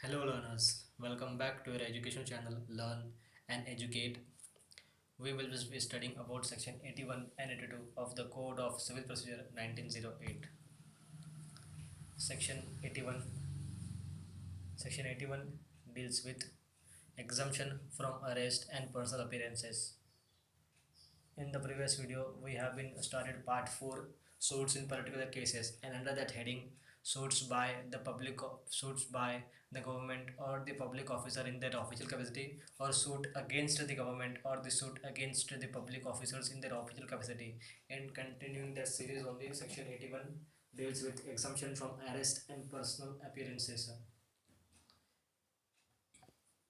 Hello learners, welcome back to your education channel Learn and Educate. We will be studying about section 81 and 82 of the Code of Civil Procedure 1908. Section 81 Section 81 deals with exemption from arrest and personal appearances. In the previous video, we have been started part 4 suits in particular cases, and under that heading suits by the public, suits by the government or the public officer in their official capacity, or suit against the government or the suit against the public officers in their official capacity. And continuing that series only, section 81 deals with exemption from arrest and personal appearances.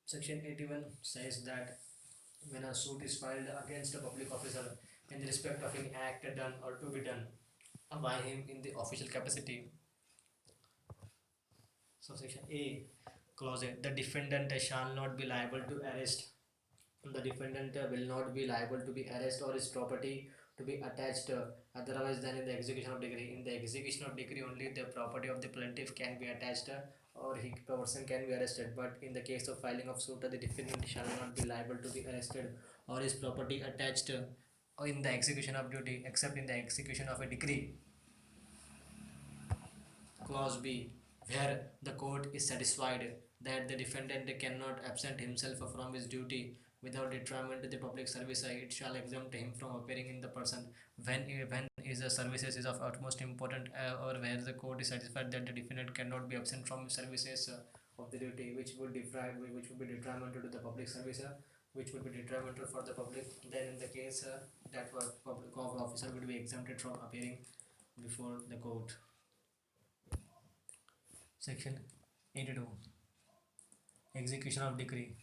Section 81 says that when a suit is filed against a public officer in respect of any act done or to be done by him in the official capacity. So section A clause A, the defendant shall not be liable to arrest. The defendant will not be liable to be arrested or his property to be attached otherwise than in the execution of decree. In the execution of decree only the property of the plaintiff can be attached or he person can be arrested, but in the case of filing of suit the defendant shall not be liable to be arrested or his property attached in the execution of duty except in the execution of a decree. Clause B, where the court is satisfied that the defendant cannot absent himself from his duty without detriment to the public service, it shall exempt him from appearing in the person when his services is of utmost important, or where the court is satisfied that the defendant cannot be absent from services of the duty which would be detrimental to the public service, which would be detrimental for the public. Then in the case that public officer would be exempted from appearing before the court. Section 82 Execution of Decree.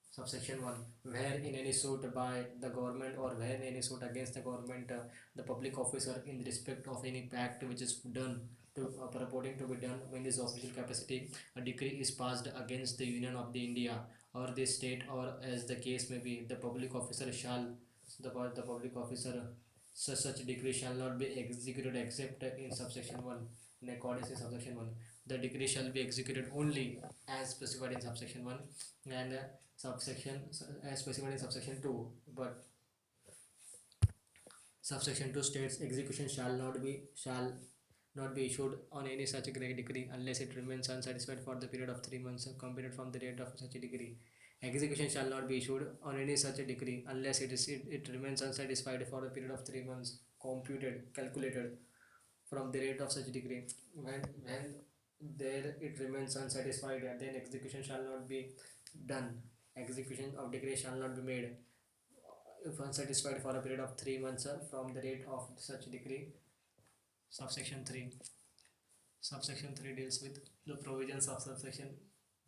Subsection 1, where in any suit by the government or where in any suit against the government, the public officer in respect of any act which is done to purporting to be done in his official capacity, a decree is passed against the Union of the India or the state, or as the case may be, the public officer shall the public officer such decree shall not be executed except in subsection 1. In accordance with subsection 1, the decree shall be executed only as specified in subsection 1 and subsection as specified in subsection 2, but subsection 2 states execution shall not be issued on any such decree unless it remains unsatisfied for the period of 3 months computed from the date of such a decree. Execution shall not be issued on any such a decree unless it remains unsatisfied for a period of 3 months calculated from the date of such decree. When there it remains unsatisfied, then execution shall not be done. Execution of decree shall not be made if unsatisfied for a period of 3 months from the date of such decree. Subsection 3 deals with the provisions of subsection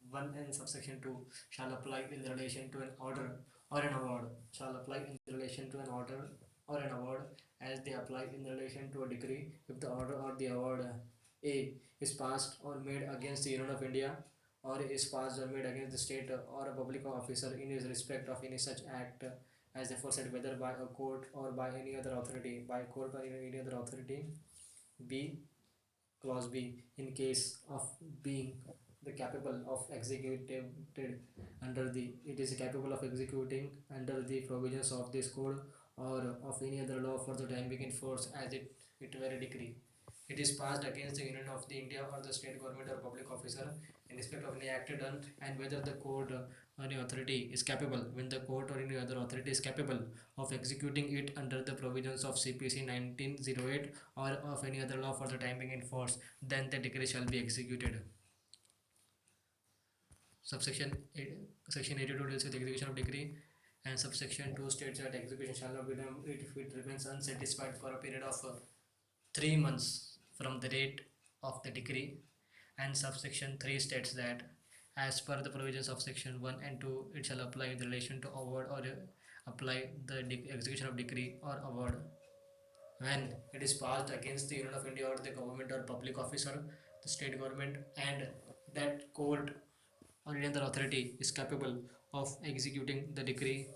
1 and subsection 2 shall apply in relation to an order or an award, shall apply in relation to an order or an award as they apply in relation to a decree if the order or the award A is passed or made against the Union of India, or is passed or made against the state or a public officer in his respect of any such act as aforesaid, whether by a court or by any other authority, by court or any other authority. B, clause B, in case of being the capable of executed under the it is capable of executing under the provisions of this code or of any other law for the time being in force as it were a decree. It is passed against the Union of the India or the state government or public officer in respect of any act done, and whether the court or any authority is capable, when the court or any other authority is capable of executing it under the provisions of CPC 1908 or of any other law for the time being in force, then the decree shall be executed. Section 82 deals with execution of decree, and subsection 2 states that execution shall not be done if it remains unsatisfied for a period of 3 months from the date of the decree, and subsection 3 states that as per the provisions of section 1 and 2 it shall apply in relation to award or apply the execution of decree or award when it is passed against the Union of India or the government or public officer, the state government, and that court or any other authority is capable of executing the decree